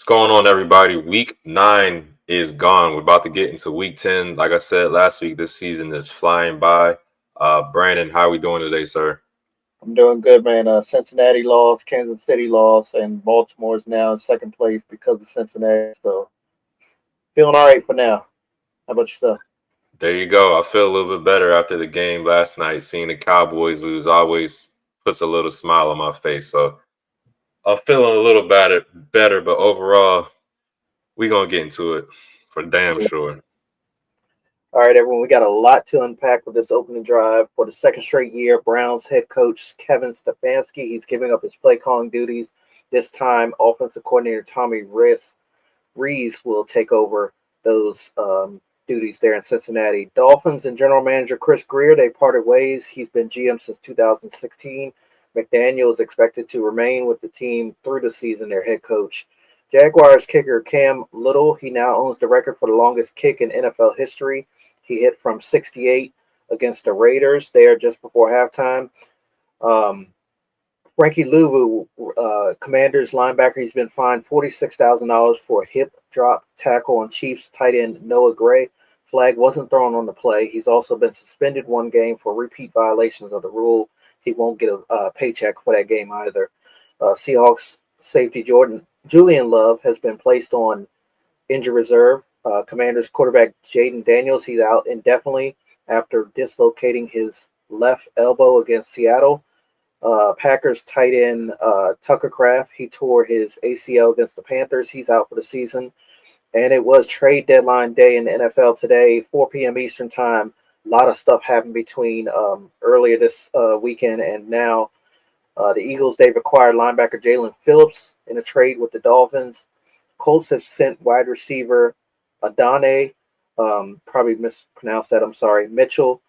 going on, everybody? Week 9 is gone. We're about to get into week 10. Like I said last week, this season is flying by. Brandon, how are we doing today, sir? I'm doing good, man. Cincinnati lost, Kansas City lost, and Baltimore is now in second place because of Cincinnati. So feeling all right for now. How about yourself? There you go. I feel a little bit better after the game last night. Seeing the Cowboys lose always puts a little smile on my face. So I'm feeling a little better, but overall, we're going to get into it for damn Yeah. sure. All right, everyone. We got a lot to unpack with this opening drive. For the second straight year, Browns head coach Kevin Stefanski, he's giving up his play calling duties. This time, offensive coordinator Tommy Rees will take over those duties there in Cincinnati. Dolphins and general manager Chris Greer, they parted ways. He's been GM since 2016. McDaniel is expected to remain with the team through the season, their head coach. Jaguars kicker Cam Little, he now owns the record for the longest kick in NFL history. He hit from 68 against the Raiders there just before halftime. Um, Frankie Louvu, Commanders linebacker, he's been fined $46,000 for a hip drop tackle on Chiefs tight end Noah Gray. Flag wasn't thrown on the play. He's also been suspended one game for repeat violations of the rule. He won't get a paycheck for that game either. Seahawks safety Julian Love has been placed on injured reserve. Commanders quarterback Jaden Daniels, he's out indefinitely after dislocating his left elbow against Seattle. Packers tight end Tucker Kraft, he tore his ACL against the Panthers. He's out for the season. And it was trade deadline day in the NFL today, 4 p.m. Eastern time. A lot of stuff happened between earlier this weekend and now. The Eagles, they've acquired linebacker Jalen Phillips in a trade with the Dolphins. Colts have sent wide receiver Adane, probably mispronounced that, I'm sorry, Mitchell,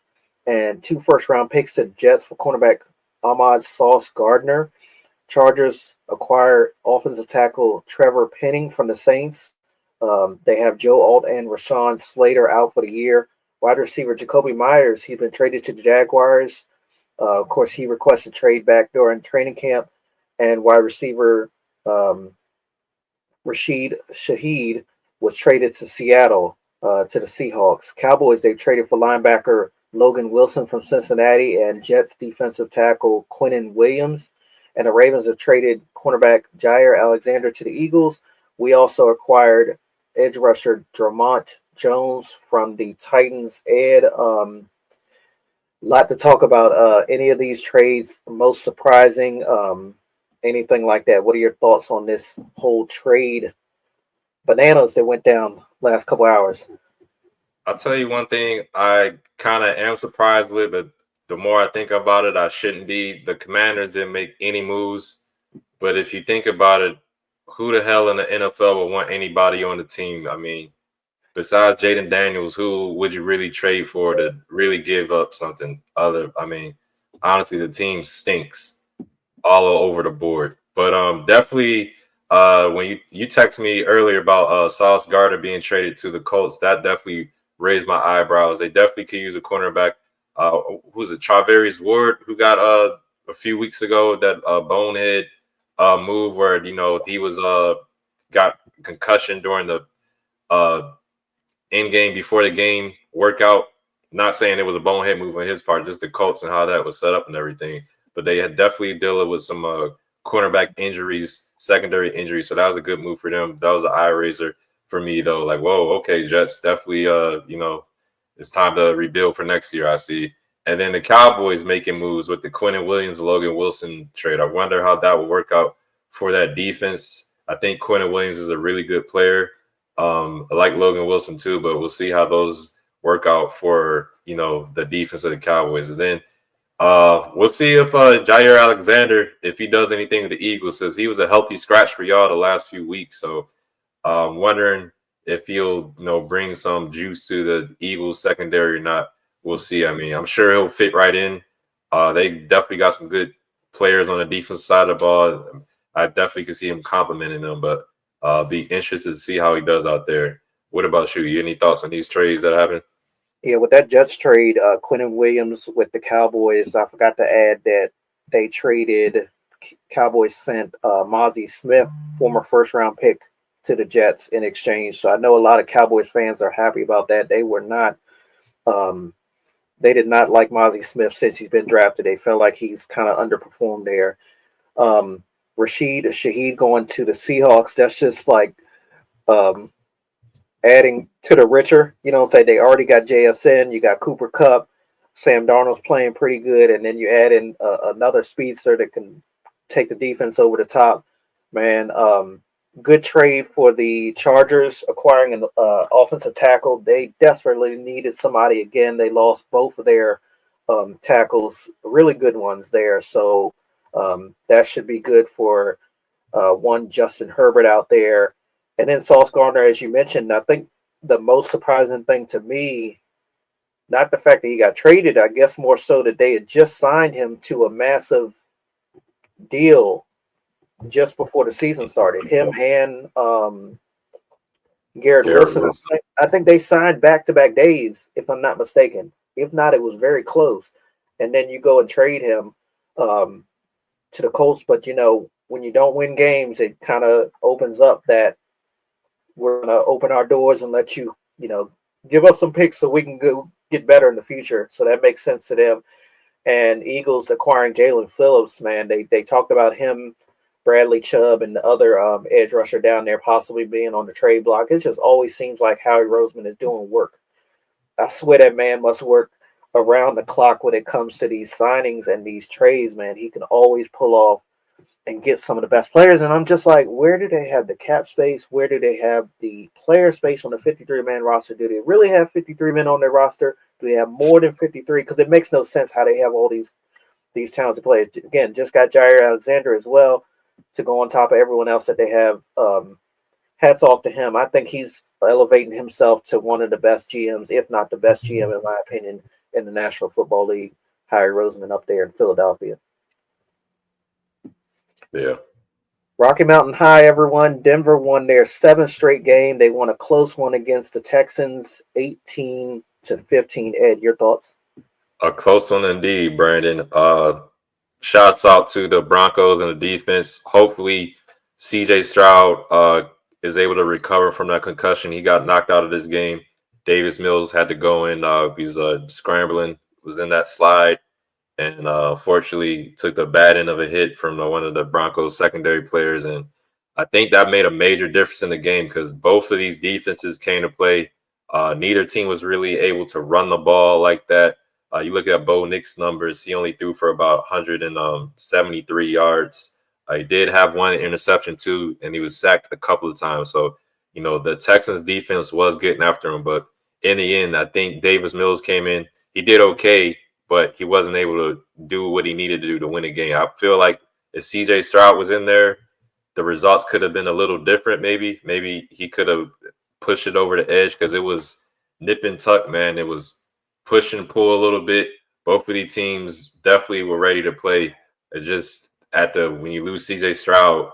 and 2 first-round picks to the Jets for cornerback Ahmad Sauce Gardner. Chargers acquire offensive tackle Trevor Penning from the Saints. They have Joe Alt and Rashawn Slater out for the year. Wide receiver Jacoby Myers, he's been traded to the Jaguars. Of course, he requested trade back during training camp. And wide receiver Rashid Shaheed was traded to Seattle to the Seahawks. Cowboys, they've traded for linebacker Logan Wilson from Cincinnati and Jets defensive tackle Quinnen Williams. And the Ravens have traded cornerback Jair Alexander to the Eagles. We also acquired edge rusher Dramont Jones from the Titans. Ed, lot to talk about any of these trades. Most surprising, anything like that. What are your thoughts on this whole trade bananas that went down last couple hours? I'll tell you one thing I kind of am surprised with, but the more I think about it, I shouldn't be. The Commanders didn't make any moves. But if you think about it, who the hell in the NFL would want anybody on the team? I mean, besides Jaden Daniels, who would you really trade for to really give up something other? I mean, honestly, the team stinks all over the board. But definitely when you text me earlier about Sauce Gardner being traded to the Colts, that definitely raised my eyebrows. They definitely could use a cornerback. Who's it? Travarius Ward, who got a few weeks ago that bonehead move where he was got concussion during the in game before the game workout. Not saying it was a bonehead move on his part, just the Colts and how that was set up and everything. But they had definitely dealing with some cornerback injuries, secondary injuries. So that was a good move for them. That was an eye raiser for me, though. Like, whoa, okay, Jets definitely, it's time to rebuild for next year, I see. And then the Cowboys making moves with the Quinnen Williams, Logan Wilson trade. I wonder how that will work out for that defense. I think Quinnen Williams is a really good player. I like Logan Wilson too, but we'll see how those work out for the defense of the Cowboys. And then we'll see if Jair Alexander, if he does anything with the Eagles, says he was a healthy scratch for y'all the last few weeks. So I'm wondering if he'll bring some juice to the Eagles secondary or not. We'll see. I mean, I'm sure he'll fit right in. They definitely got some good players on the defense side of the ball. I definitely could see him complimenting them, but be interested to see how he does out there. What about you? Any thoughts on these trades that happen? Yeah, with that Jets trade, Quinnen Williams with the Cowboys, I forgot to add that they traded, Cowboys sent Mozzie Smith, former first round pick to the Jets in exchange. So I know a lot of Cowboys fans are happy about that. They were not. They did not like Mozzie Smith since he's been drafted. They felt like he's kind of underperformed there. Rashid Shaheed going to the Seahawks. That's just like adding to the richer. You know, say they already got JSN. You got Cooper Kupp. Sam Darnold's playing pretty good, and then you add in another speedster that can take the defense over the top. Man, good trade for the Chargers acquiring an offensive tackle. They desperately needed somebody again. They lost both of their tackles, really good ones there. So that should be good for one Justin Herbert out there. And then Sauce Gardner, as you mentioned, I think the most surprising thing to me, not the fact that he got traded, I guess more so that they had just signed him to a massive deal just before the season started. Him and Garrett Wilson, I think they signed back-to-back days, if I'm not mistaken. If not, it was very close. And then you go and trade him to the Colts. But, you know, when you don't win games, it kind of opens up that we're going to open our doors and let you, you know, give us some picks so we can go get better in the future. So that makes sense to them. And Eagles acquiring Jalen Phillips, man, they talked about him, Bradley Chubb, and the other edge rusher down there possibly being on the trade block. It just always seems like Howie Roseman is doing work. I swear that man must work around the clock when it comes to these signings and these trades, man. He can always pull off and get some of the best players. And I'm just like, where do they have the cap space? Where do they have the player space on the 53-man roster? Do they really have 53 men on their roster? Do they have more than 53? Because it makes no sense how they have all these talented players. Again, just got Jair Alexander as well to go on top of everyone else that they have. Hats off to him. I think he's elevating himself to one of the best GMs, if not the best GM, in my opinion, in the National Football League. Howie Roseman up there in Philadelphia. Yeah. Rocky Mountain High, everyone. Denver won their 7th straight game. They won a close one against the Texans, 18-15. Ed, your thoughts? A close one indeed, Brandon. Shouts out to the Broncos and the defense. Hopefully, C.J. Stroud is able to recover from that concussion. He got knocked out of this game. Davis Mills had to go in. He's scrambling, was in that slide, and fortunately took the bad end of a hit from one of the Broncos secondary players. And I think that made a major difference in the game because both of these defenses came to play. Neither team was really able to run the ball like that. You look at Bo Nix's numbers, he only threw for about 173 yards. He did have one interception too, and he was sacked a couple of times. So, you know, the Texans defense was getting after him. But in the end, I think Davis Mills came in. He did okay, but he wasn't able to do what he needed to do to win a game. I feel like if C.J. Stroud was in there, the results could have been a little different maybe. Maybe he could have pushed it over the edge because it was nip and tuck, man. It was push and pull a little bit. Both of these teams definitely were ready to play. It just when you lose C.J. Stroud,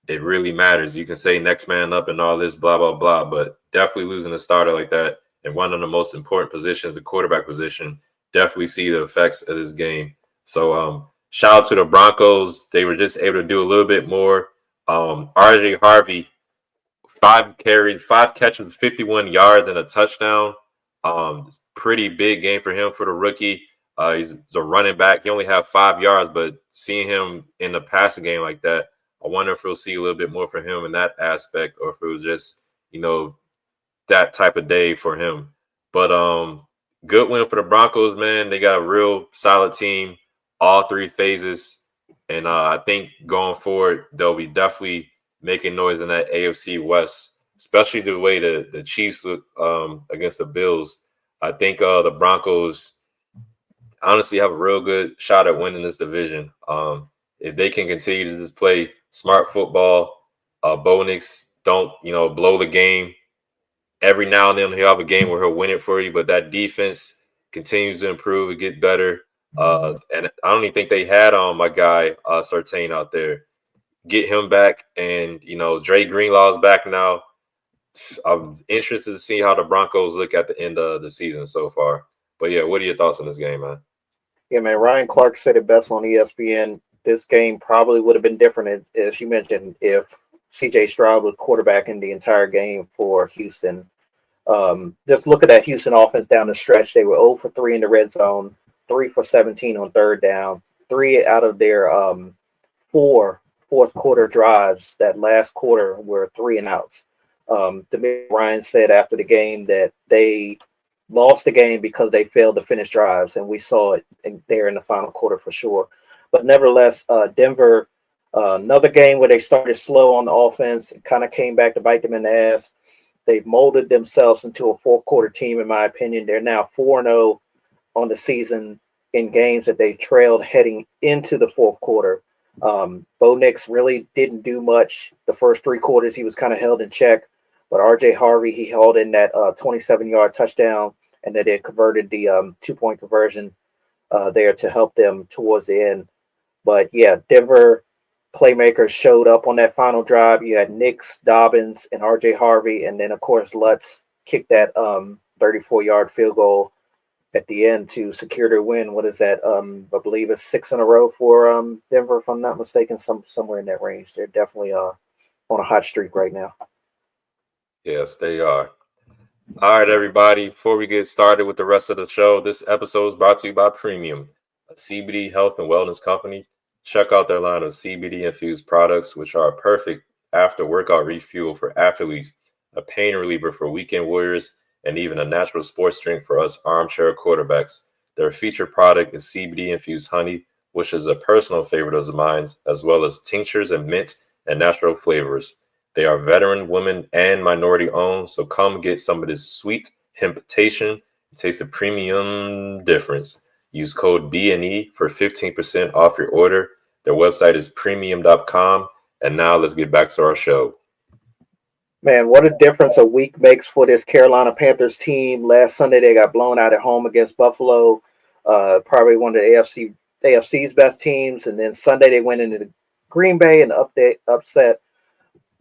it really matters. You can say next man up and all this blah blah blah, but definitely losing a starter like that in one of the most important positions, the quarterback position, definitely see the effects of this game. So shout out to the Broncos. They were just able to do a little bit more. RJ Harvey, 5 carries, 5 catches, 51 yards, and a touchdown. Pretty big game for him for the rookie. He's a running back. He only had 5 yards, but seeing him in the passing game like that, I wonder if we'll see a little bit more from him in that aspect, or if it was just, you know, that type of day for him. But good win for the Broncos, man. They got a real solid team, all 3 phases. And I think going forward, they'll be definitely making noise in that AFC West, especially the way the Chiefs look against the Bills. I think the Broncos honestly have a real good shot at winning this division. If they can continue to just play smart football, Bo Nix don't, you know, blow the game. Every now and then he'll have a game where he'll win it for you, but that defense continues to improve and get better. And I don't even think they had my guy Surtain out there. Get him back, and you know Dre Greenlaw's back now. I'm interested to see how the Broncos look at the end of the season so far. But yeah, what are your thoughts on this game, man? Yeah, man. Ryan Clark said it best on ESPN. This game probably would have been different, as you mentioned, if C.J. Stroud was quarterbacking the entire game for Houston. Just look at that Houston offense down the stretch. They were 0 for 3 in the red zone, 3 for 17 on third down. 3 out of their 4 fourth quarter drives that last quarter were 3 and outs. Ryan said after the game that they lost the game because they failed to finish drives, and we saw it there in the final quarter for sure. But nevertheless, Denver, another game where they started slow on the offense, kind of came back to bite them in the ass. They've molded themselves into a fourth quarter team, in my opinion. They're now 4-0 on the season in games that they trailed heading into the fourth quarter. Bo Nix really didn't do much the first 3 quarters. He was kind of held in check. But R.J. Harvey, he held in that 27-yard touchdown, and then they converted the 2-point conversion there to help them towards the end. But, yeah, Denver playmakers showed up on that final drive. You had Nix, Dobbins, and R.J. Harvey, and then, of course, Lutz kicked that 34-yard field goal at the end to secure their win. What is that? I believe it's 6 in a row for Denver, if I'm not mistaken, somewhere in that range. They're definitely on a hot streak right now. Yes, they are. All right, everybody. Before we get started with the rest of the show, this episode is brought to you by Premium, a CBD health and wellness company. Check out their line of CBD-infused products, which are a perfect after-workout refuel for athletes, a pain reliever for weekend warriors, and even a natural sports drink for us armchair quarterbacks. Their featured product is CBD-infused honey, which is a personal favorite of mine, as well as tinctures and mint and natural flavors. They are veteran, women, and minority-owned, so come get some of this sweet hemptation and taste the premium difference. Use code B&E for 15% off your order. Their website is premium.com. And now let's get back to our show. Man, what a difference a week makes for this Carolina Panthers team. Last Sunday, they got blown out at home against Buffalo, probably one of the AFC's best teams. And then Sunday, they went into the Green Bay and upset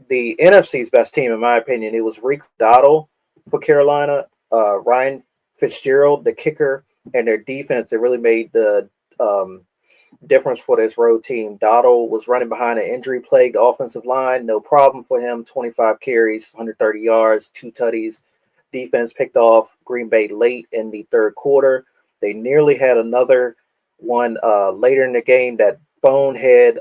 the NFC's best team, in my opinion. It was Rico Dowdle for Carolina, Ryan Fitzgerald, the kicker, and their defense that really made the difference for this road team. Dowdle was running behind an injury-plagued offensive line. No problem for him. 25 carries, 130 yards, 2 tutties. Defense picked off Green Bay late in the third quarter. They nearly had another one later in the game, that bonehead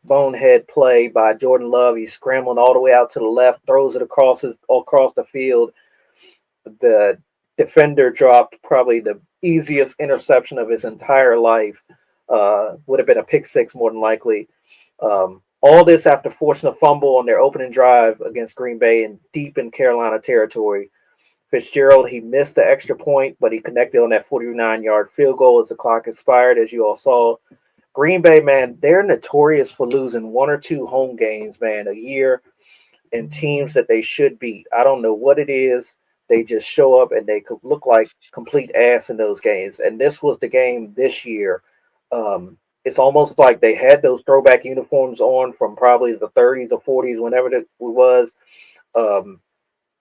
bonehead play by Jordan Love. He's scrambling all the way out to the left, throws it across the field. The defender dropped probably the easiest interception of his entire life. Would have been a pick six more than likely. All this after forcing a fumble on their opening drive against Green Bay and deep in Carolina territory. Fitzgerald, he missed the extra point, but he connected on that 49-yard field goal as the clock expired, as you all saw. Green Bay, man, they're notorious for losing 1 or 2 home games, man, a year, and teams that they should beat. I don't know what it is. They just show up and they could look like complete ass in those games. And this was the game this year. It's almost like they had those throwback uniforms on from probably the 30s or 40s, whenever it was.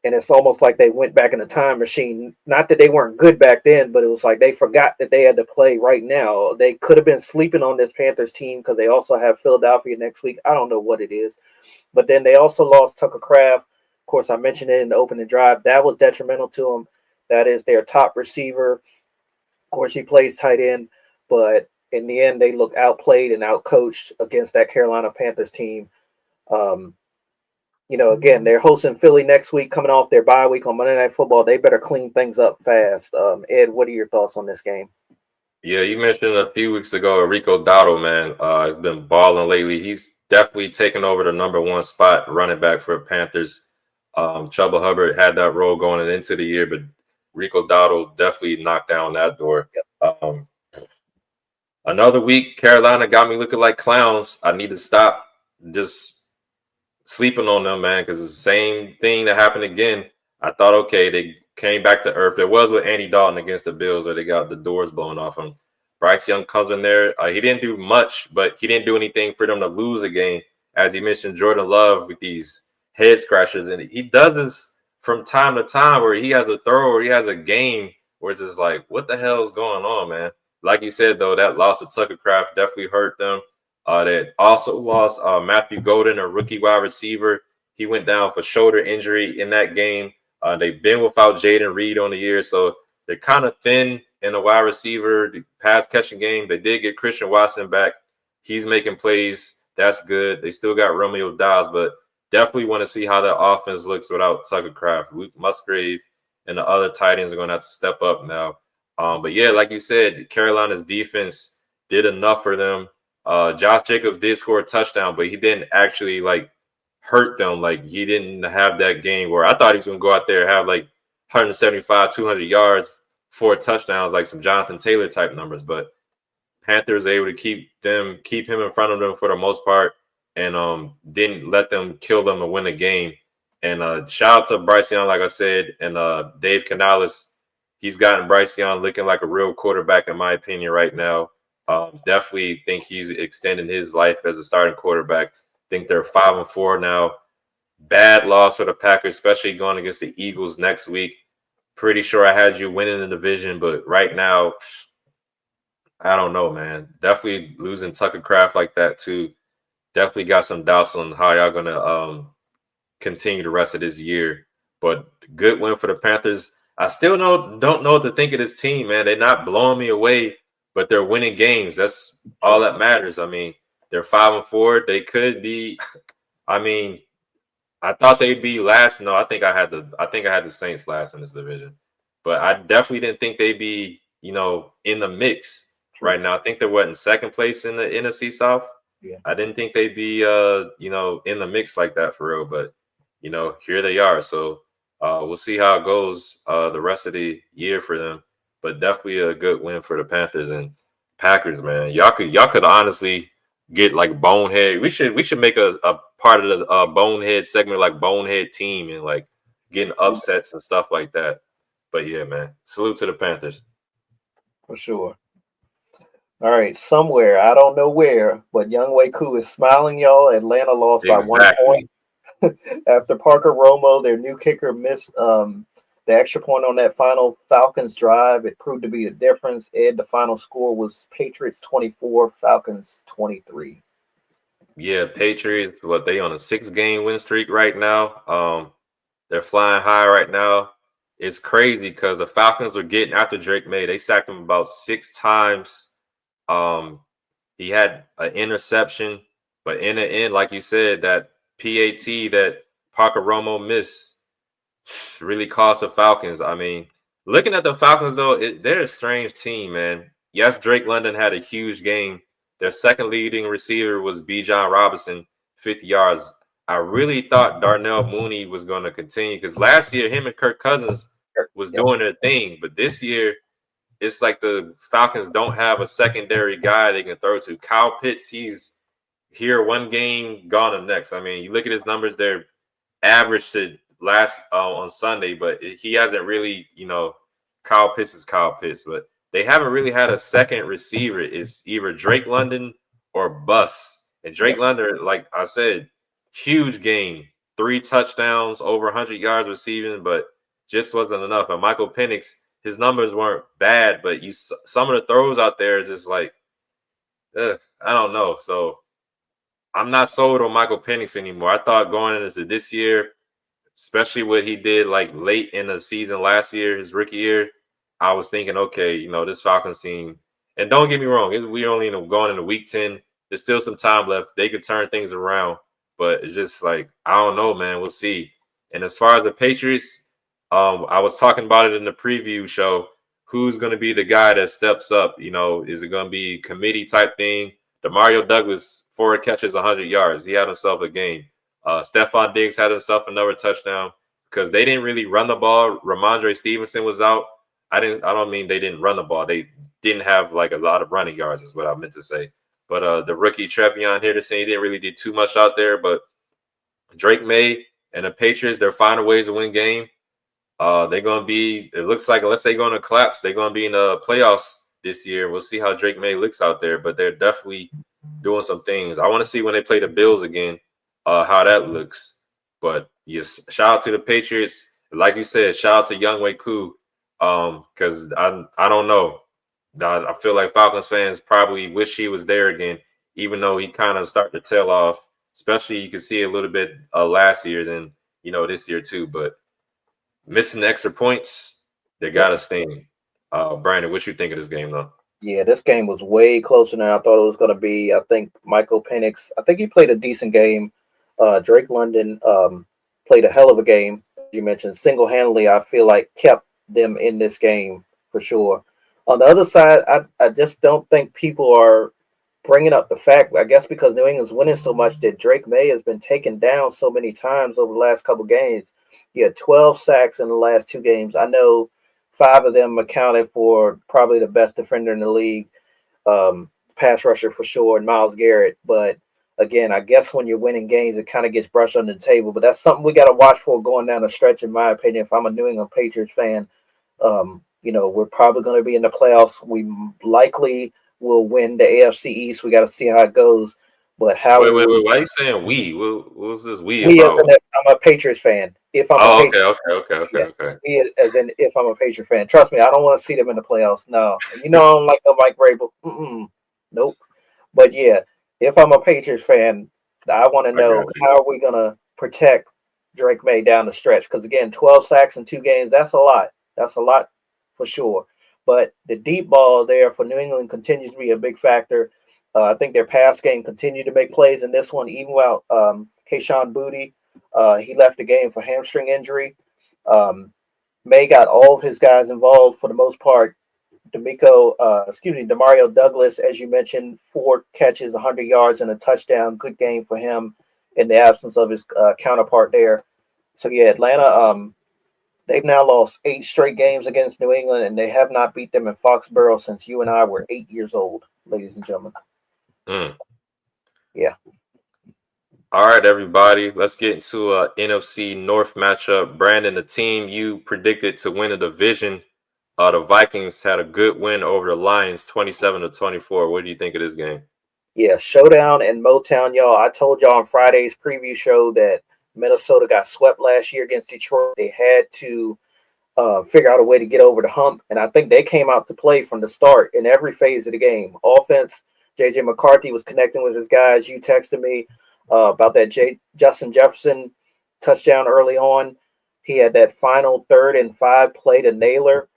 And it's almost like they went back in a time machine. Not that they weren't good back then, but it was like they forgot that they had to play right now. They could have been sleeping on this Panthers team because they also have Philadelphia next week. I don't know what it is. But then they also lost Tucker Kraft. Of course, I mentioned it in the opening drive. That was detrimental to them. That is their top receiver. Of course, he plays tight end. But in the end, they look outplayed and outcoached against that Carolina Panthers team. Again, they're hosting Philly next week, coming off their bye week on Monday Night Football. They better clean things up fast. Ed, what are your thoughts on this game? Yeah, you mentioned a few weeks ago Rico Dowdle, man. Has been balling lately. He's definitely taken over the number 1 spot running back for Panthers. Chuba Hubbard had that role going into the year, but Rico Dowdle definitely knocked down that door. Another week, Carolina got me looking like clowns. I need to stop just sleeping on them, man, because it's the same thing that happened again. I thought, okay, they came back to earth. There was with Andy Dalton against the Bills, where they got the doors blown off him. Bryce Young comes in there. He didn't do much, but he didn't do anything for them to lose a game. As you mentioned, Jordan Love with these head scratches, and he does this from time to time where he has a throw or he has a game where it's just like, what the hell is going on, man? Like you said, though, that loss of Tucker Kraft definitely hurt them. They also lost Matthew Golden, a rookie wide receiver. He went down for shoulder injury in that game. They've been without Jaden Reed on the year, so they're kind of thin in the wide receiver, the pass catching game. They did get Christian Watson back. He's making plays. That's good. They still got Romeo Dobbs, but definitely want to see how that offense looks without Tucker Kraft. Luke Musgrave and the other tight ends are going to have to step up now. But yeah, like you said, Carolina's defense did enough for them. Josh Jacobs did score a touchdown, but he didn't actually hurt them. Like, he didn't have that game where I thought he was going to go out there and have 175, 200 yards, 4 touchdowns, like some Jonathan Taylor type numbers. But Panthers able to keep him in front of them for the most part, and didn't let them kill them to win the game. And shout out to Bryce Young, like I said, and Dave Canales. He's gotten Bryce Young looking like a real quarterback, in my opinion, right now. Definitely think he's extending his life as a starting quarterback. Think they're 5-4 now. Bad loss for the Packers, especially going against the Eagles next week. Pretty sure I had you winning the division, but right now, I don't know, man. Definitely losing Tucker Kraft like that too. Definitely got some doubts on how y'all gonna continue the rest of this year. But good win for the Panthers. I still don't know what to think of this team, man. They're not blowing me away, but they're winning games. That's all that matters. I mean, they're 5-4. They could be. I mean, I thought they'd be last. No, I think I had the Saints last in this division, but I definitely didn't think they'd be, in the mix right now. I think they're in second place in the NFC South. Yeah. I didn't think they'd be, in the mix like that for real, but here they are. So we'll see how it goes the rest of the year for them. But definitely a good win for the Panthers and Packers, man. Y'all could honestly get bonehead. We should make a part of the bonehead segment, like bonehead team, and getting upsets and stuff like that. But yeah, man, salute to the Panthers for sure. All right, somewhere, I don't know where, but Young Wei Koo is smiling, y'all. Atlanta lost by 1 point. After Parker Romo, their new kicker, missed the extra point on that final Falcons drive. It proved to be the difference. The final score was Patriots 24, Falcons 23. Yeah, Patriots, they on a 6-game win streak right now. They're flying high right now. It's crazy because the Falcons were getting after Drake May. They sacked him about 6 times. He had an interception, but in the end, like you said, that PAT that Parker Romo missed really cost the Falcons. I mean, looking at the Falcons, though, they're a strange team, man. Yes, Drake London had a huge game. Their second leading receiver was Bijan Robinson, 50 yards. I really thought Darnell Mooney was going to continue because last year, him and Kirk Cousins was doing their thing. But this year, it's like the Falcons don't have a secondary guy they can throw to. Kyle Pitts, he's here one game, gone the next. I mean, you look at his numbers, they're average to last on Sunday, but he hasn't really, Kyle Pitts is Kyle Pitts, but they haven't really had a second receiver. It's either Drake London or bust. And Drake London, like I said, huge game, 3 touchdowns, over 100 yards receiving, but just wasn't enough. And Michael Penix, his numbers weren't bad, but some of the throws out there are just I don't know. So I'm not sold on Michael Penix anymore. I thought going into this year, especially what he did late in the season last year, his rookie year, I was thinking, okay, this Falcons team, and don't get me wrong, we only going into week 10. There's still some time left. They could turn things around, but it's just I don't know, man. We'll see. And as far as the Patriots, I was talking about it in the preview show. Who's going to be the guy that steps up? Is it going to be committee type thing? Demario Douglas, 4 catches, 100 yards. He had himself a game. Stephon Diggs had himself another touchdown because they didn't really run the ball. Ramondre Stevenson was out. I don't mean they didn't run the ball. They didn't have a lot of running yards is what I meant to say. But the rookie Trevion Henderson, he didn't really do too much out there. But Drake May and the Patriots, they're finding ways to win game. They're going to be, it looks like unless they're going to collapse, they're going to be in the playoffs this year. We'll see how Drake May looks out there, but they're definitely doing some things. I want to see when they play the Bills again, how that looks. But yes, shout out to the Patriots. Like you said, shout out to Young Wei Koo, because I don't know. I feel like Falcons fans probably wish he was there again, even though he kind of started to tail off, especially you can see a little bit last year than, this year too. But missing the extra points, they got to sting. Brandon, what you think of this game, though? Yeah, this game was way closer than I thought it was going to be. I think Michael Penix, I think he played a decent game. Drake London played a hell of a game. You mentioned single-handedly, I feel like kept them in this game for sure. On the other side, I just don't think people are bringing up the fact, I guess because New England's winning so much, that Drake May has been taken down so many times over the last couple games. He had 12 sacks in the last two games. I know 5 of them accounted for probably the best defender in the league, pass rusher for sure, and Myles Garrett. But again, I guess when you're winning games, it kind of gets brushed under the table. But that's something we got to watch for going down the stretch, in my opinion. If I'm a New England Patriots fan, we're probably going to be in the playoffs. We likely will win the AFC East. We got to see how it goes. But how Wait. Why are you saying we? What was this we we as in about? if I'm a Patriots fan. If I'm a Oh, Patriots okay. me as in if I'm a Patriot fan. Trust me, I don't want to see them in the playoffs. No, I don't like no Mike Vrabel. Nope. But yeah, if I'm a Patriots fan, I want to I got know you. how are we gonna protect Drake May down the stretch? Because again, 12 sacks in 2 games, that's a lot. That's a lot for sure. But the deep ball there for New England continues to be a big factor. I think their pass game continued to make plays in this one, even while Kayshon Boutte, he left the game for hamstring injury. Um, May got all of his guys involved for the most part. Demario Douglas, as you mentioned, 4 catches, 100 yards, and a touchdown. Good game for him in the absence of his counterpart there. So yeah, Atlanta, they've now lost 8 straight games against New England, and they have not beat them in Foxborough since you and I were 8 years old, ladies and gentlemen. Mm. Yeah. All right, everybody. Let's get into a NFC North matchup. Brandon, the team you predicted to win the division, the Vikings had a good win over the Lions, 27-24. What do you think of this game? Yeah, showdown in Motown, y'all. I told y'all on Friday's preview show that Minnesota got swept last year against Detroit. They had to figure out a way to get over the hump, and I think they came out to play from the start in every phase of the game. Offense, J.J. McCarthy was connecting with his guys. You texted me about that Justin Jefferson touchdown early on. He had that final 3rd and 5 play to Naylor,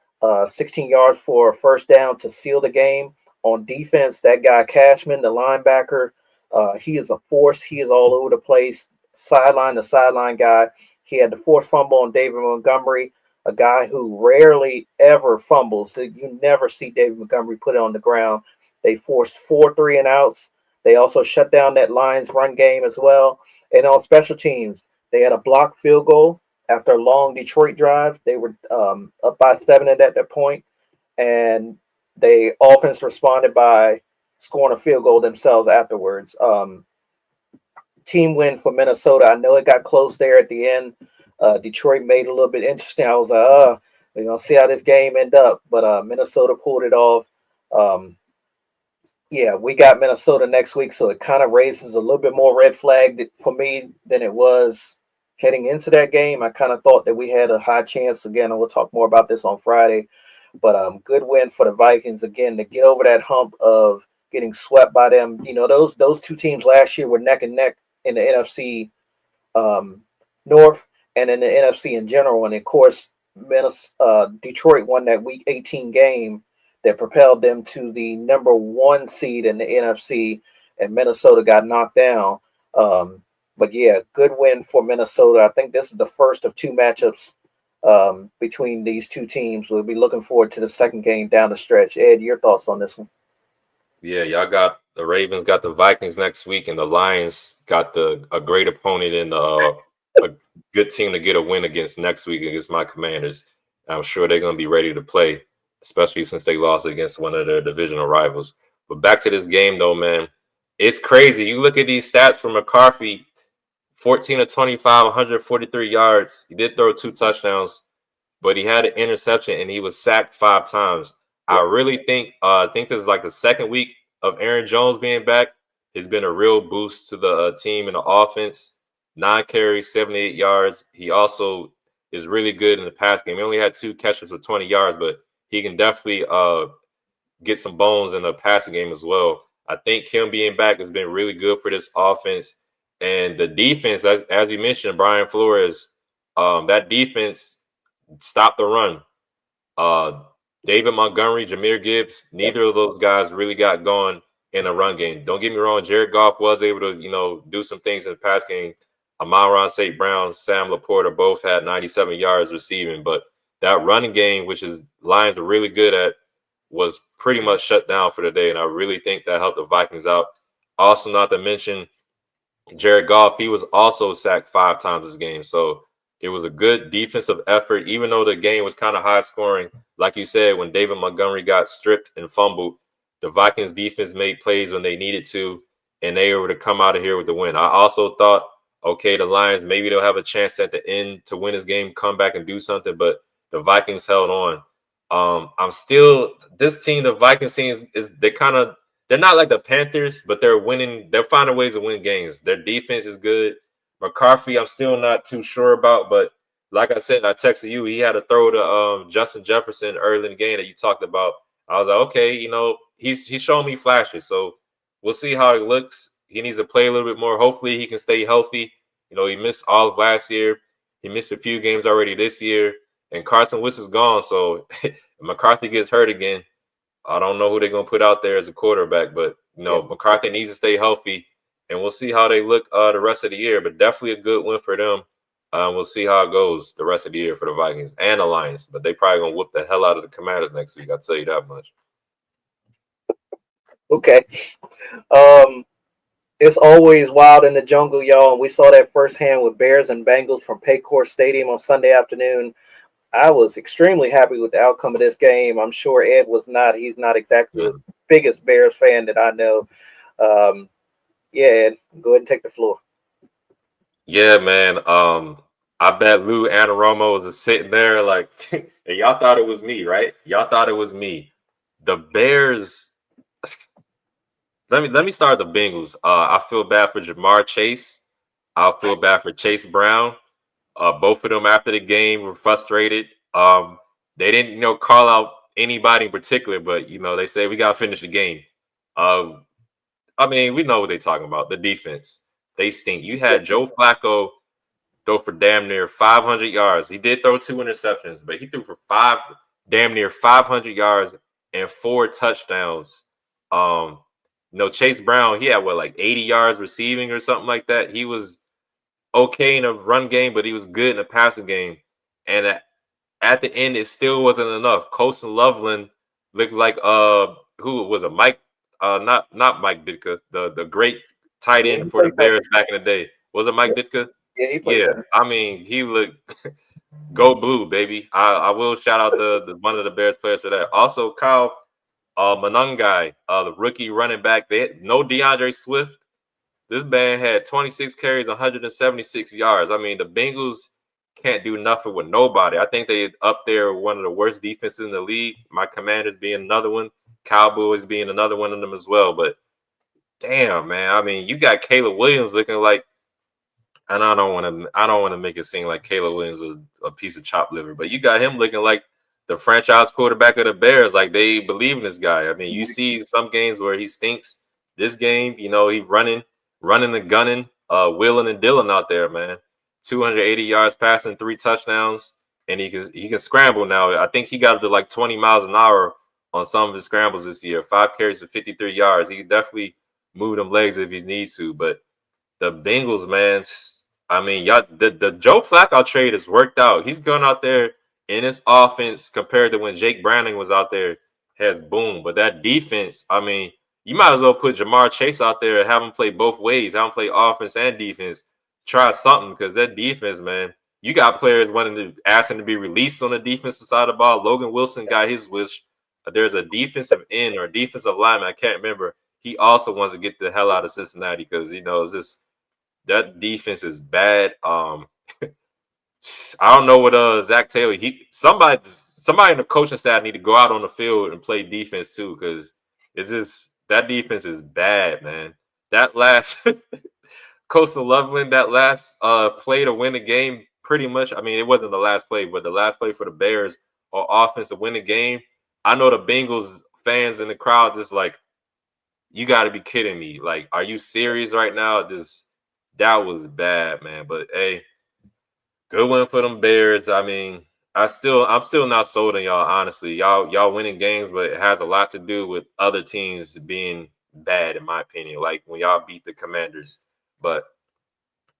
16 yards for a first down to seal the game. On defense, that guy Cashman, the linebacker, he is a force. He is all over the place, sideline to sideline guy. He had the 4th fumble on David Montgomery, a guy who rarely ever fumbles. You never see David Montgomery put it on the ground. They forced 4 3-and-outs. They also shut down that Lions run game as well. And on special teams, they had a blocked field goal after a long Detroit drive. They were up by 7 at that point. And they offense responded by scoring a field goal themselves afterwards. Team win for Minnesota. I know it got close there at the end. Detroit made it a little bit interesting. I was like, we're going to see how this game end up. But Minnesota pulled it off. Yeah, we got Minnesota next week, so it kind of raises a little bit more red flag for me than it was heading into that game. I kind of thought that we had a high chance. Again, we'll talk more about this on Friday. But good win for the Vikings again to get over that hump of getting swept by them. Those 2 teams last year were neck and neck in the NFC North and in the NFC in general. And of course, Detroit won that Week 18 game that propelled them to the number 1 seed in the NFC, and Minnesota got knocked down. But yeah, good win for Minnesota. I think this is the first of 2 matchups between these 2 teams. We'll be looking forward to the second game down the stretch. Ed, your thoughts on this one? Yeah, y'all got the Ravens got the Vikings next week, and the Lions got a great opponent and a good team to get a win against next week against my Commanders. I'm sure they're going to be ready to play, especially since they lost against one of their divisional rivals. But back to this game, though, man, it's crazy. You look at these stats from McCarthy, 14 of 25, 143 yards. He did throw 2 touchdowns, but he had an interception and he was sacked 5 times. I really think this is like the second week of Aaron Jones being back. It's been a real boost to the team and the offense. 9 carries, 78 yards. He also is really good in the pass game. He only had 2 catches for 20 yards, but he can definitely get some bones in the passing game as well. I think him being back has been really good for this offense. And the defense, as you mentioned, Brian Flores, that defense stopped the run. Uh, David Montgomery, Jahmyr Gibbs, neither of those guys really got going in a run game. Don't get me wrong, Jared Goff was able to, do some things in the pass game. Amon-Ra St. Brown, Sam Laporta both had 97 yards receiving, but that running game, which is Lions are really good at, was pretty much shut down for the day, and I really think that helped the Vikings out. Also, not to mention Jared Goff, he was also sacked 5 times this game. So it was a good defensive effort, even though the game was kind of high scoring. Like you said, when David Montgomery got stripped and fumbled, the Vikings defense made plays when they needed to, and they were to come out of here with the win. I also thought, okay, the Lions, maybe they'll have a chance at the end to win this game, come back and do something, but the Vikings held on. I'm still, this team, the Vikings team, they're not like the Panthers, but they're winning. They're finding ways to win games. Their defense is good. McCarthy, I'm still not too sure about, but like I said, I texted you. He had to throw to Justin Jefferson early in the game that you talked about. I was like, okay, he's showing me flashes, so we'll see how he looks. He needs to play a little bit more. Hopefully, he can stay healthy. He missed all of last year. He missed a few games already this year, and Carson Wentz is gone. So if McCarthy gets hurt again, I don't know who they're going to put out there as a quarterback, but McCarthy needs to stay healthy, and we'll see how they look the rest of the year. But definitely a good win for them. We'll see how it goes the rest of the year for the Vikings and the Lions, but they probably going to whoop the hell out of the Commanders next week. I'll tell you that much. Okay. It's always wild in the jungle, y'all, and we saw that firsthand with Bears and Bengals from Paycor Stadium on Sunday afternoon. I was extremely happy with the outcome of this game. I'm sure Ed was not. He's not exactly the biggest Bears fan that I know. Yeah, Ed, go ahead and take the floor. Yeah, man. I bet Lou Anaromo was just sitting there like, and y'all thought it was me, right? Y'all thought it was me. The Bears. Let me start with the Bengals. I feel bad for Jamar Chase. I feel bad for Chase Brown. Both of them after the game were frustrated. They didn't, call out anybody in particular, but they say we gotta finish the game. I mean, we know what they're talking about. The defense, they stink. You had Joe Flacco throw for damn near 500 yards. He did throw 2 interceptions, but he threw for damn near 500 yards and 4 touchdowns. Chase Brown, he had like 80 yards receiving or something like that. He was okay in a run game, but he was good in a passing game. And at the end, it still wasn't enough. Colson Loveland looked like who was it? Mike, not Mike Ditka, the great tight end for the Bears back in the day. Was it Mike Ditka? Yeah, he played. Yeah, I mean, he looked go blue, baby. I will shout out the one of the Bears players for that. Also, Kyle Monangai, the rookie running back. They had no DeAndre Swift. This man had 26 carries, 176 yards. I mean, the Bengals can't do nothing with nobody. I think they up there one of the worst defenses in the league. My Commanders being another one, Cowboys being another one of them as well. But damn, man, I mean, you got Caleb Williams looking like, and I don't want to make it seem like Caleb Williams is a piece of chopped liver, but you got him looking like the franchise quarterback of the Bears. Like they believe in this guy. I mean, you see some games where he stinks. This game, he running and gunning, wheeling and dealing out there, man. 280 yards passing, 3 touchdowns, and he can scramble now. I think he got up to like 20 miles an hour on some of his scrambles this year. 5 carries for 53 yards. He can definitely move them legs if he needs to. But the Bengals, man, I mean, y'all, the Joe Flacco trade has worked out. He's gone out there in his offense compared to when Jake Browning was out there has boomed. But that defense, I mean, you might as well put Jamar Chase out there and have him play both ways. Have him play offense and defense. Try something because that defense, man, you got players wanting to ask him to be released on the defensive side of the ball. Logan Wilson got his wish. There's a defensive end or a defensive lineman, I can't remember. He also wants to get the hell out of Cincinnati because it's just that defense is bad. I don't know what Zach Taylor. Somebody in the coaching staff need to go out on the field and play defense too because it's just that defense is bad, man. That last Coastal Loveland, that last play to win the game, pretty much. I mean, it wasn't the last play, but the last play for the Bears or offense to win the game. I know the Bengals fans in the crowd just like, you got to be kidding me. Like, are you serious right now? That was bad, man. But hey, good win for them Bears. I mean, I'm still not sold on y'all, honestly. Y'all winning games, but it has a lot to do with other teams being bad, in my opinion. Like when y'all beat the Commanders. But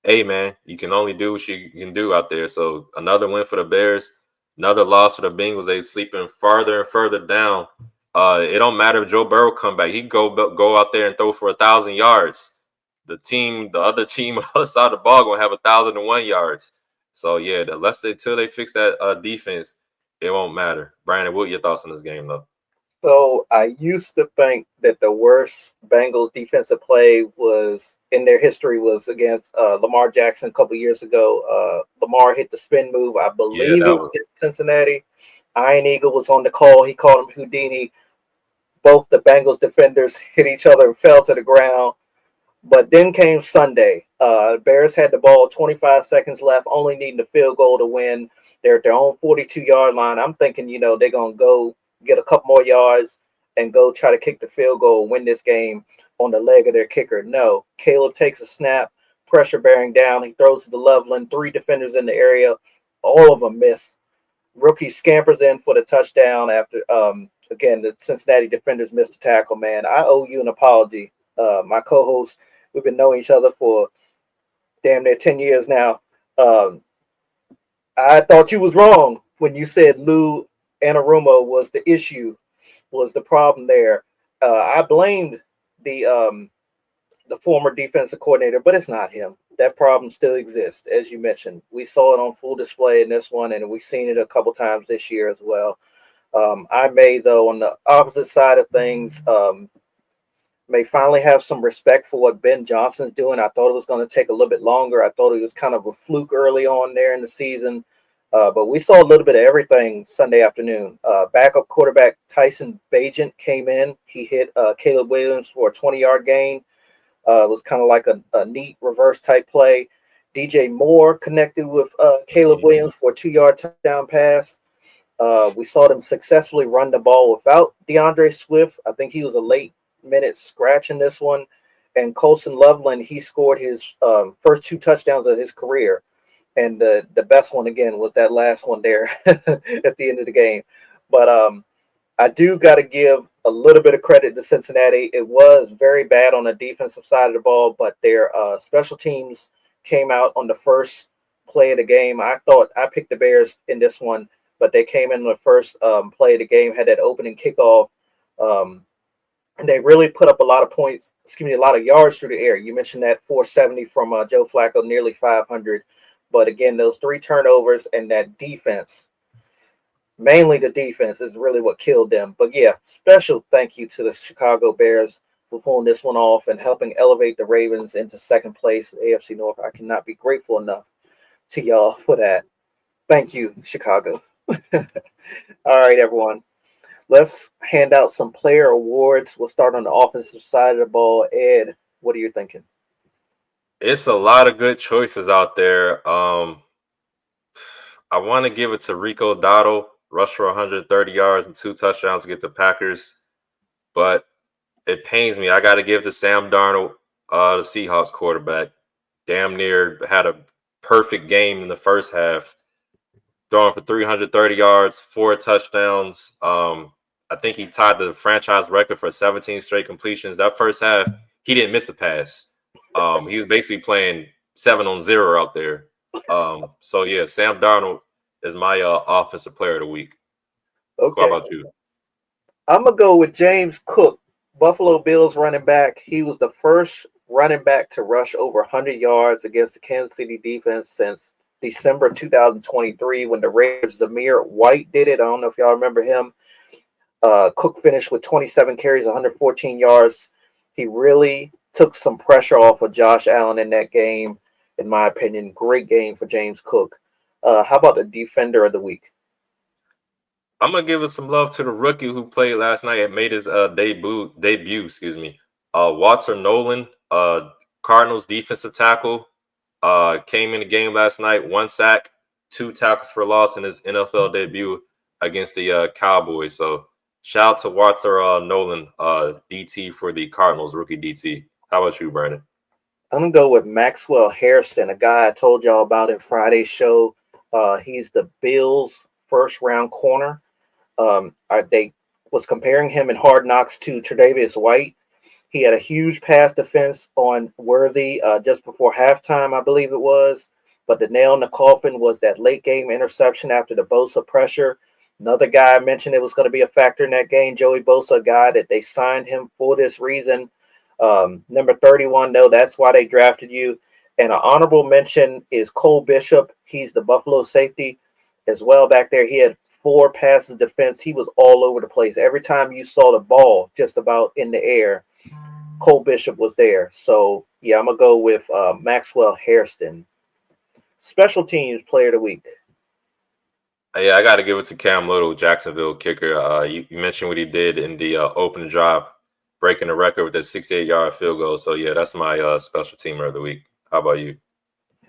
hey, man, you can only do what you can do out there. So another win for the Bears, another loss for the Bengals. They sleeping farther and further down. It don't matter if Joe Burrow come back. He can go out there and throw for 1,000 yards. The other team on the other side of the ball gonna have 1,001 yards. So yeah, till they fix that defense, it won't matter. Brandon, what are your thoughts on this game though? So I used to think that the worst Bengals defensive play was in their history was against Lamar Jackson a couple years ago. Lamar hit the spin move. I Yeah, believe that it was was in Cincinnati. Iron Eagle was on the call. He called him Houdini. Both the Bengals defenders hit each other and fell to the ground. But then came Sunday. Bears had the ball, 25 seconds left, only needing a field goal to win. They're at their own 42-yard line. I'm thinking, they're going to go get a couple more yards and go try to kick the field goal, win this game on the leg of their kicker. No. Caleb takes a snap, pressure bearing down. He throws to the Loveland, three defenders in the area. All of them miss. Rookie scampers in for the touchdown after, again, the Cincinnati defenders missed a tackle, man. I owe you an apology. My co-host, we've been knowing each other for damn near 10 years now. Um, I thought you was wrong when you said Lou Anarumo was the issue, was the problem there. I blamed the former defensive coordinator, but it's not him. That problem still exists, as you mentioned. We saw it on full display in this one, and we've seen it a couple times this year as well. I may, though, on the opposite side of things, may finally have some respect for what Ben Johnson's doing. I thought it was going to take a little bit longer. I thought it was kind of a fluke early on there in the season. But we saw a little bit of everything Sunday afternoon. Backup quarterback Tyson Bagent came in. He hit Caleb Williams for a 20-yard gain. It was kind of like a neat reverse type play. DJ Moore connected with Caleb Williams for a 2-yard touchdown pass. We saw them successfully run the ball without DeAndre Swift. I think he was a late minute scratch in this one. And Colson Loveland, he scored his first 2 touchdowns of his career. And the best one, again, was that last one there at the end of the game. But I do got to give a little bit of credit to Cincinnati. It was very bad on the defensive side of the ball, but their special teams came out on the first play of the game. I thought I picked the Bears in this one, but they came in on the first play of the game, had that opening kickoff, and they really put up a lot of points, a lot of yards through the air. You mentioned that 470 from Joe Flacco, nearly 500. But again, those 3 turnovers and that defense, mainly the defense, is really what killed them. But yeah, special thank you to the Chicago Bears for pulling this one off and helping elevate the Ravens into second place in the AFC North. I cannot be grateful enough to y'all for that. Thank you, Chicago. All right, everyone. Let's hand out some player awards. We'll start on the offensive side of the ball. Ed, what are you thinking? It's a lot of good choices out there. I want to give it to Rico Dottle, rush for 130 yards and 2 touchdowns to get the Packers, but it pains me. I got to give to Sam Darnold, the Seahawks quarterback. Damn near had a perfect game in the first half, throwing for 330 yards, 4 touchdowns. I think he tied the franchise record for 17 straight completions. That first half, he didn't miss a pass. He was basically playing 7-on-0 out there. So yeah, Sam Darnold is my offensive player of the week. Okay. How about you? I'm going to go with James Cook, Buffalo Bills running back. He was the first running back to rush over 100 yards against the Kansas City defense since December 2023 when the Raiders' Zamir White did it. I don't know if y'all remember him. Cook finished with 27 carries, 114 yards. He really took some pressure off of Josh Allen in that game, in my opinion. Great game for James Cook. How about the defender of the week? I'm gonna give it some love to the rookie who played last night and made his debut. Excuse me. Walter Nolan, Cardinals defensive tackle, came in the game last night. 1 sack, 2 tackles for loss in his NFL debut against the Cowboys. So Shout out to Walter Nolan, DT for the Cardinals, rookie DT. How about you, Brandon? I'm gonna go with Maxwell Hairston, a guy I told y'all about in Friday's show. He's the Bills' first round corner. They was comparing him in Hard Knocks to Tre'Davious White. He had a huge pass defense on Worthy just before halftime, I believe it was. But the nail in the coffin was that late game interception after the Bosa pressure. Another guy I mentioned it was going to be a factor in that game, Joey Bosa, a guy that they signed him for this reason. Number 31, no, that's why they drafted you. And an honorable mention is Cole Bishop. He's the Buffalo safety as well back there. He had 4 passes defense. He was all over the place. Every time you saw the ball just about in the air, Cole Bishop was there. So, yeah, I'm going to go with Maxwell Hairston. Special teams player of the week. Yeah, I got to give it to Cam Little, Jacksonville kicker. You mentioned what he did in the opening drive, breaking the record with that 68-yard field goal. So, yeah, that's my special teamer of the week. How about you?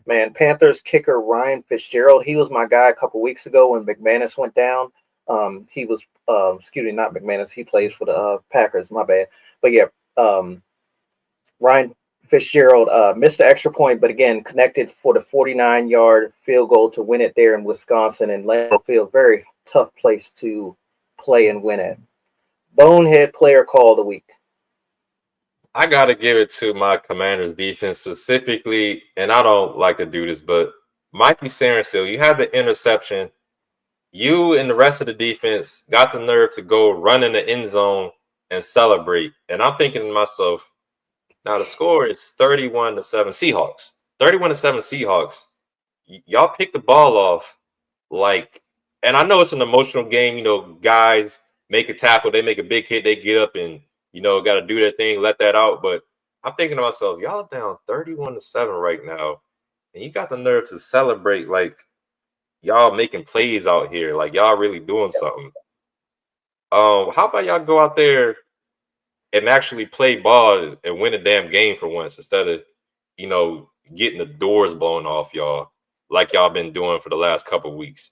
Man, Panthers kicker Ryan Fitzgerald. He was my guy a couple weeks ago when McManus went down. He was, excuse me, not McManus. He plays for the Packers. My bad. But, yeah, Ryan Fitzgerald missed the extra point, but again, connected for the 49-yard field goal to win it there in Wisconsin and Lambeau Field. Very tough place to play and win at. Bonehead player call of the week. I got to give it to my Commanders defense specifically, and I don't like to do this, but Mikey Sarensil, you had the interception. You and the rest of the defense got the nerve to go run in the end zone and celebrate. And I'm thinking to myself, now the score is 31-7 Seahawks. 31-7 Seahawks. Y'all pick the ball off like, and I know it's an emotional game. You know, guys make a tackle, they make a big hit, they get up and got to do their thing, let that out. But I'm thinking to myself, y'all down 31-7 right now, and you got the nerve to celebrate like y'all making plays out here, like y'all really doing something. How about y'all go out there and actually play ball and win a damn game for once instead of, getting the doors blown off y'all like y'all been doing for the last couple of weeks.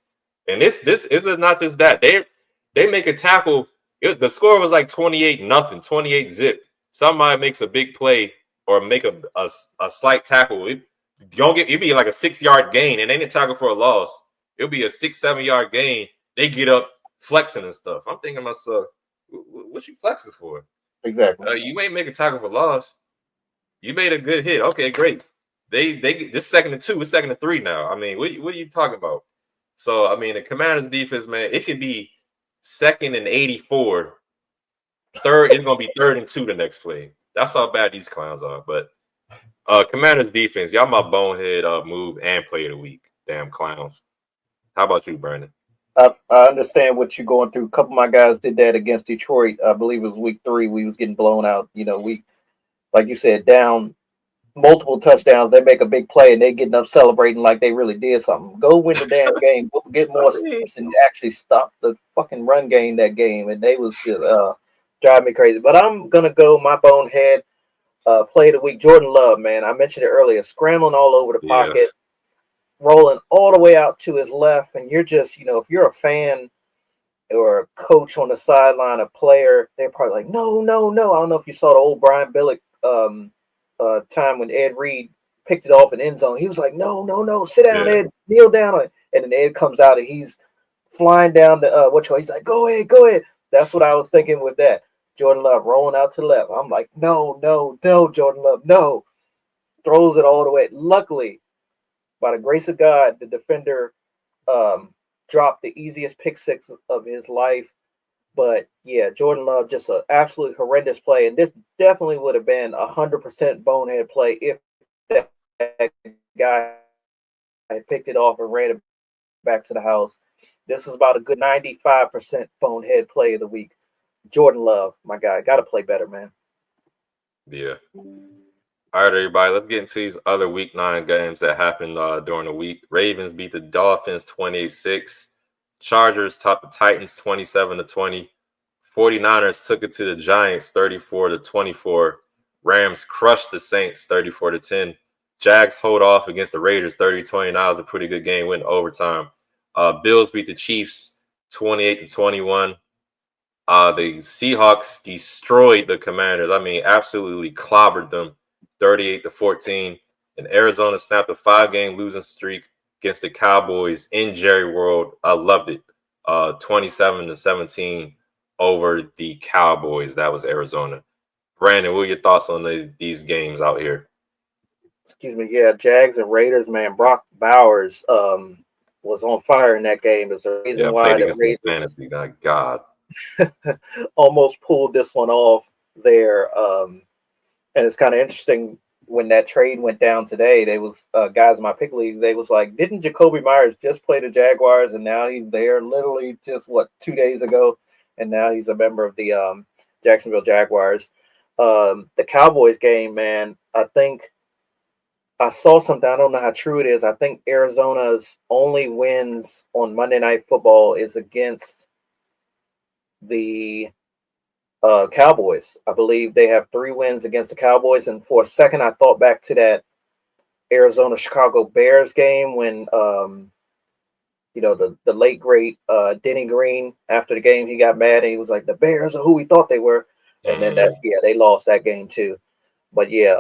And this is not just that. They make a tackle. The score was like 28-0, 28 zip. Somebody makes a big play or make a slight tackle. It'd be like a 6-yard gain, and they didn't tackle for a loss. It'll be a 6-7 yard gain. They get up flexing and stuff. I'm thinking to myself, what you flexing for? Exactly. You ain't make a tackle for loss. You made a good hit. Okay, great. They this 2nd and 2, it's 2nd and 3 now. I mean, what are you talking about? So I mean, the Commanders defense, man, it could be 2nd and 84. Third, it's gonna be 3rd and 2 the next play. That's how bad these clowns are. But Commanders defense, y'all my bonehead move and play of the week. Damn clowns. How about you, Brandon? I understand what you're going through. A couple of my guys did that against Detroit. I believe it was week 3. We was getting blown out. We, like you said, down multiple touchdowns. They make a big play and they getting up celebrating like they really did something. Go win the damn game. Go get more steps and actually stop the fucking run game that game. And they was just driving me crazy. But I'm gonna go my bonehead play of the week. Jordan Love, man. I mentioned it earlier. Scrambling all over the pocket. Rolling all the way out to his left, and you're just, if you're a fan or a coach on the sideline, a player, they're probably like, no. I don't know if you saw the old Brian Billick time when Ed Reed picked it off in end zone. He was like, no, sit down, Ed, kneel down. And then Ed comes out and he's flying down the he's like, go ahead. That's what I was thinking with that. Jordan Love rolling out to the left. I'm like, no, Jordan Love, no. Throws it all the way. Luckily, by the grace of God, the defender dropped the easiest pick six of his life. But, yeah, Jordan Love, just an absolutely horrendous play. And this definitely would have been 100% bonehead play if that guy had picked it off and ran it back to the house. This is about a good 95% bonehead play of the week. Jordan Love, my guy. Got to play better, man. Yeah. All right, everybody, let's get into these other Week 9 games that happened during the week. Ravens beat the Dolphins 28-6. Chargers topped the Titans 27-20. 49ers took it to the Giants 34-24. Rams crushed the Saints 34-10. Jags hold off against the Raiders 30-29. That was a pretty good game, went overtime. Bills beat the Chiefs 28-21. The Seahawks destroyed the Commanders. I mean, absolutely clobbered them, 38-14. And Arizona snapped a 5-game losing streak against the Cowboys in Jerry World. I loved it. 27-17 over the Cowboys. That was Arizona. Brandon, what are your thoughts on these games out here? Excuse me. Yeah, Jags and Raiders, man. Brock Bowers was on fire in that game. There's a reason Yeah, I why played the against the Raiders fantasy. God. almost pulled this one off there. And it's kind of interesting when that trade went down today. They was guys in my pick league. They was like, didn't Jacoby Myers just play the Jaguars, and now he's there literally just 2 days ago, and now he's a member of the Jacksonville Jaguars. The Cowboys game, man. I think I saw something. I don't know how true it is. I think Arizona's only wins on Monday Night Football is against the Cowboys. I believe they have 3 wins against the Cowboys. And for a second, I thought back to that Arizona Chicago Bears game when the late great Denny Green, after the game, he got mad and he was like, the Bears are who we thought they were. And then they lost that game too. But yeah,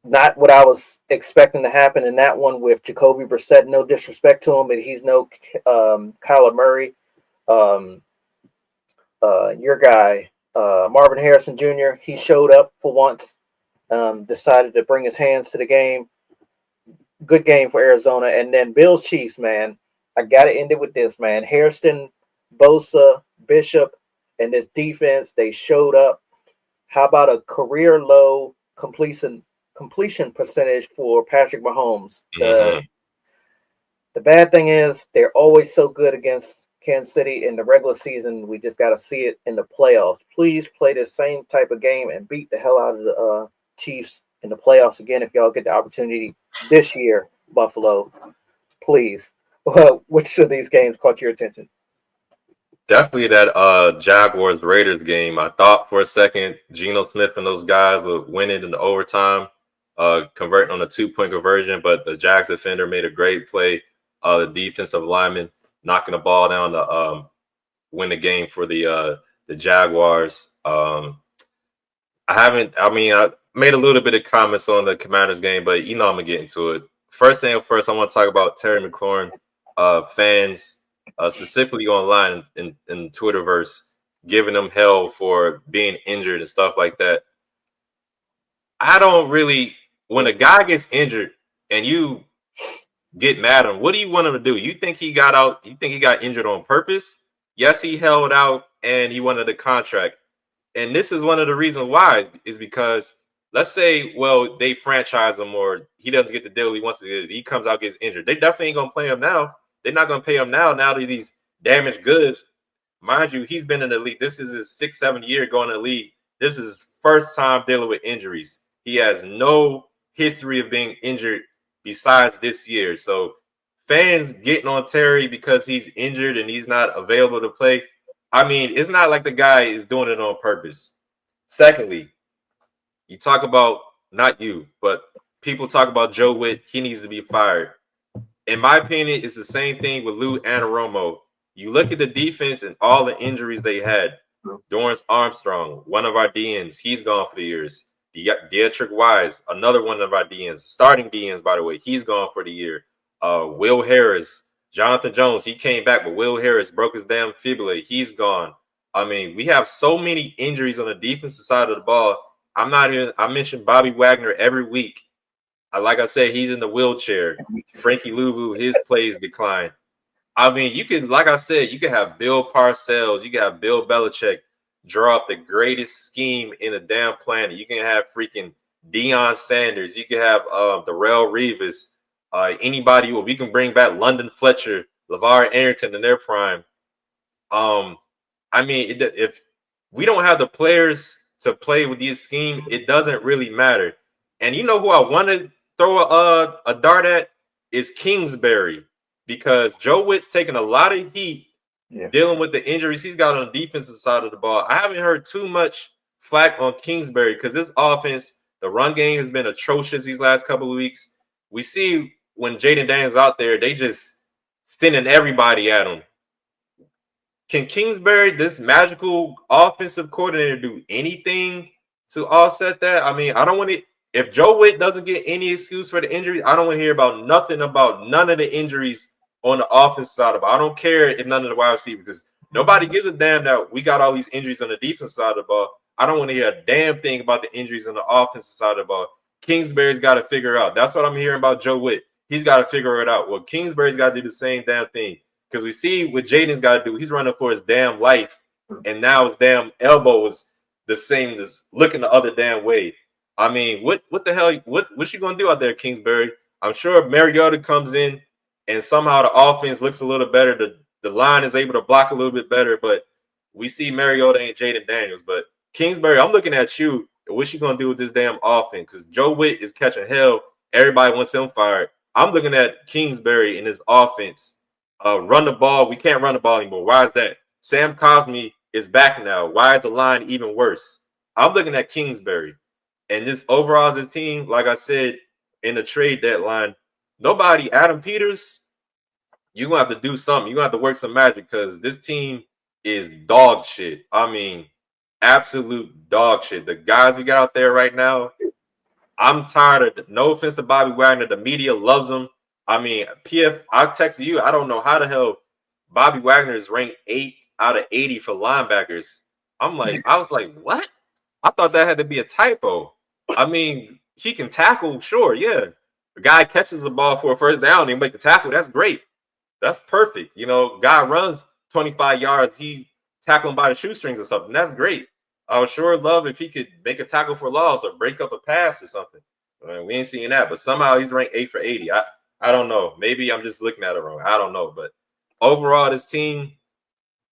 not what I was expecting to happen in that one with Jacoby Brissett. No disrespect to him, but he's no Kyler Murray. Your guy, Marvin Harrison Jr., he showed up for once, decided to bring his hands to the game. Good game for Arizona. And then Bills Chiefs, man. I got to end it with this, man. Hairston, Bosa, Bishop, and this defense, they showed up. How about a career low completion percentage for Patrick Mahomes? The bad thing is they're always so good against Kansas City in the regular season. We just got to see it in the playoffs. Please play the same type of game and beat the hell out of the Chiefs in the playoffs again if y'all get the opportunity this year, Buffalo. Please. Which of these games caught your attention? Definitely that Jaguars Raiders game. I thought for a second Geno Smith and those guys would win it in the overtime, converting on a 2-point conversion, but the Jags defender made a great play. The defensive lineman knocking the ball down to win the game for the Jaguars. I made a little bit of comments on the Commanders game, but I'm gonna get into it. First thing first, I want to talk about Terry McLaurin. Fans, specifically online in Twitterverse, giving them hell for being injured and stuff like that. I don't really, when a guy gets injured and you get mad at him, what do you want him to do? You think he got out? You think he got injured on purpose? Yes, he held out and he wanted a contract. And this is one of the reasons why, is because let's say, well, they franchise him or he doesn't get the deal he wants to get. He comes out, gets injured. They definitely ain't going to play him now. They're not going to pay him now that he's damaged goods. Mind you, he's been in the league. This is his 6th, 7th year going to the league. This is his first time dealing with injuries. He has no history of being injured besides this year. So fans getting on Terry because he's injured and he's not available to play, I mean, it's not like the guy is doing it on purpose. Secondly, you talk about, not you, but people talk about Joe Witt. He needs to be fired. In my opinion, it's the same thing with Lou Anarumo. You look at the defense and all the injuries they had. Dorrance Armstrong, one of our DNs, he's gone for the years. Dietrich Wise, another one of our DNs, starting DNs, by the way, he's gone for the year. Will Harris, Jonathan Jones, he came back, but Will Harris broke his damn fibula. He's gone. I mean, we have so many injuries on the defensive side of the ball. I mentioned Bobby Wagner every week. Like I said, he's in the wheelchair. Frankie Louvu, his plays decline. I mean, you can, like I said, you can have Bill Parcells, you can have Bill Belichick draw up the greatest scheme in the damn planet. You can have freaking Deion Sanders. You can have Darrelle Revis. Anybody, we can bring back London Fletcher, LeVar Arrington in their prime. I mean, if we don't have the players to play with these schemes, it doesn't really matter. And you know who I want to throw a dart at is Kingsbury, because Joe Witt's taking a lot of heat dealing with the injuries he's got on the defensive side of the ball. I haven't heard too much flack on Kingsbury because this offense, the run game has been atrocious these last couple of weeks. We see when Jaden Daniels out there, they just sending everybody at him. can Kingsbury, this magical offensive coordinator, do anything to offset that? I mean, I don't want to. If Joe Witt doesn't get any excuse for the injuries, I don't want to hear about none of the injuries on the offense side of it. I don't care if none of the wide receivers, because nobody gives a damn that we got all these injuries on the defense side of the ball. I don't want to hear a damn thing about the injuries on the offensive side of the ball. Kingsbury's got to figure out. That's what I'm hearing about Joe Witt. He's got to figure it out. Well, Kingsbury's got to do the same damn thing. Because we see what Jaden's got to do. He's running for his damn life. And now his damn elbow is the same as looking the other damn way. I mean, what the hell? What you going to do out there, Kingsbury? I'm sure Mariota comes in and somehow the offense looks a little better. The line is able to block a little bit better. But we see Mariota and Jaden Daniels. But Kingsbury, I'm looking at you. What you going to do with this damn offense? Because Joe Witt is catching hell. Everybody wants him fired. I'm looking at Kingsbury in his offense. Run the ball. We can't run the ball anymore. Why is that? Sam Cosmi is back now. Why is the line even worse? I'm looking at Kingsbury. And this overall as a team, like I said, in the trade deadline, nobody, Adam Peters, you're going to have to do something. You're going to have to work some magic because this team is dog shit. I mean, absolute dog shit. The guys we got out there right now, I'm tired of, no offense to Bobby Wagner, the media loves him. I mean, I texted you. I don't know how the hell Bobby Wagner is ranked 8 out of 80 for linebackers. I was like, what? I thought that had to be a typo. I mean, he can tackle, sure, yeah. The guy catches the ball for a first down and he make the tackle. That's great. That's perfect. You know, guy runs 25 yards. He tackling by the shoestrings or something. That's great. I would sure love if he could make a tackle for loss or break up a pass or something. I mean, we ain't seeing that, but somehow he's ranked 8 for 80. I don't know. Maybe I'm just looking at it wrong. I don't know. But overall, this team,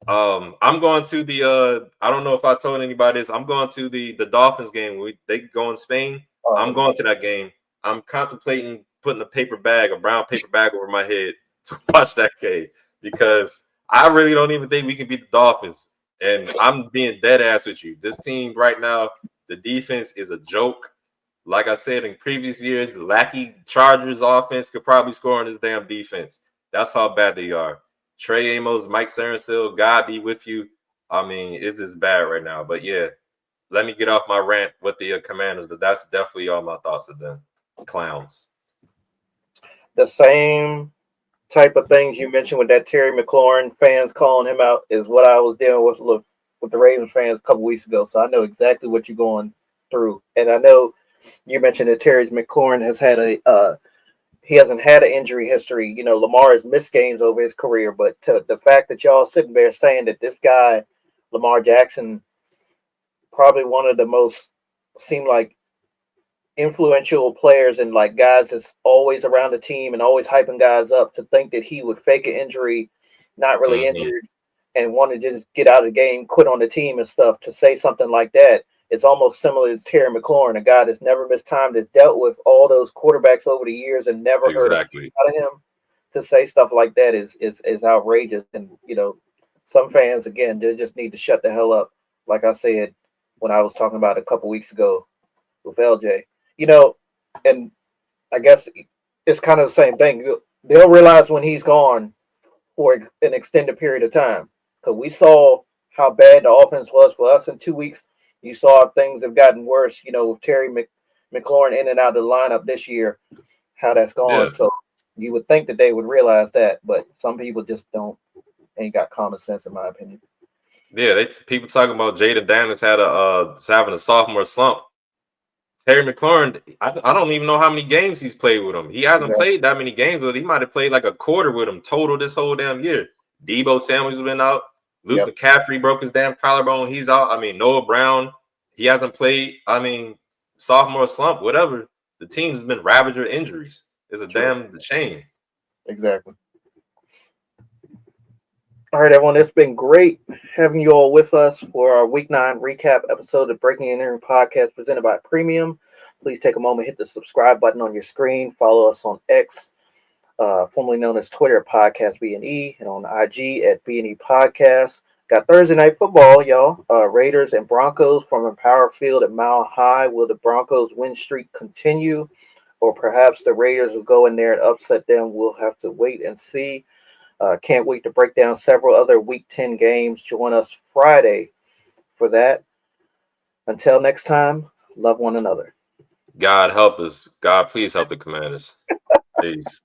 I'm going to the I don't know if I told anybody this. I'm going to the Dolphins game. They go in Spain. I'm going to that game. I'm contemplating putting a brown paper bag over my head to watch that game because I really don't even think we can beat the Dolphins. And I'm being dead ass with you. This team right now, the defense is a joke. Like I said in previous years, the Lackey Chargers offense could probably score on this damn defense. That's how bad they are. Trey Amos, Mike Sarensil, God be with you. I mean, it's just bad right now. But yeah, let me get off my rant with the Commanders. But that's definitely all my thoughts of them. Clowns. The same type of things you mentioned with that Terry McLaurin fans calling him out is what I was dealing with the Ravens fans a couple weeks ago. So I know exactly what you're going through. And I know you mentioned that Terry McLaurin has had he hasn't had an injury history. You know, Lamar has missed games over his career, but the fact that y'all sitting there saying that this guy, Lamar Jackson, probably one of the most seem like influential players and like guys that's always around the team and always hyping guys up, to think that he would fake an injury, not really injured, and want to just get out of the game, quit on the team and stuff, to say something like that. It's almost similar to Terry McLaurin, a guy that's never missed time, that's dealt with all those quarterbacks over the years and never heard out of him. To say stuff like that is outrageous. And, you know, some fans, again, they just need to shut the hell up. Like I said, when I was talking about a couple weeks ago with LJ, you know, and I guess it's kind of the same thing. They'll realize when he's gone for an extended period of time, because we saw how bad the offense was for us in 2 weeks. You saw things have gotten worse, you know, with Terry McLaurin in and out of the lineup this year, how that's gone. Yeah. So you would think that they would realize that, but some people just ain't got common sense, in my opinion. Yeah, people talking about Jaden Daniels having a sophomore slump. Terry McLaurin, I don't even know how many games he's played with him. He hasn't played that many games with him. He might have played like a quarter with him total this whole damn year. Debo Samuel's been out. Luke McCaffrey broke his damn collarbone. He's out. I mean, Noah Brown, he hasn't played. I mean, sophomore slump, whatever. The team's been ravaged with injuries. It's a damn shame. Exactly. All right, everyone. It's been great having you all with us for our Week 9 recap episode of Breaking and Entering Podcast presented by Premium. Please take a moment, hit the subscribe button on your screen. Follow us on X, formerly known as Twitter, Podcast B&E, and on IG at B&E Podcast. Got Thursday night football, y'all. Raiders and Broncos from Empower Field at Mile High. Will the Broncos win streak continue, or perhaps the Raiders will go in there and upset them? We'll have to wait and see. Can't wait to break down several other Week 10 games. Join us Friday for that. Until next time, love one another. God help us. God, please help the Commanders. Peace.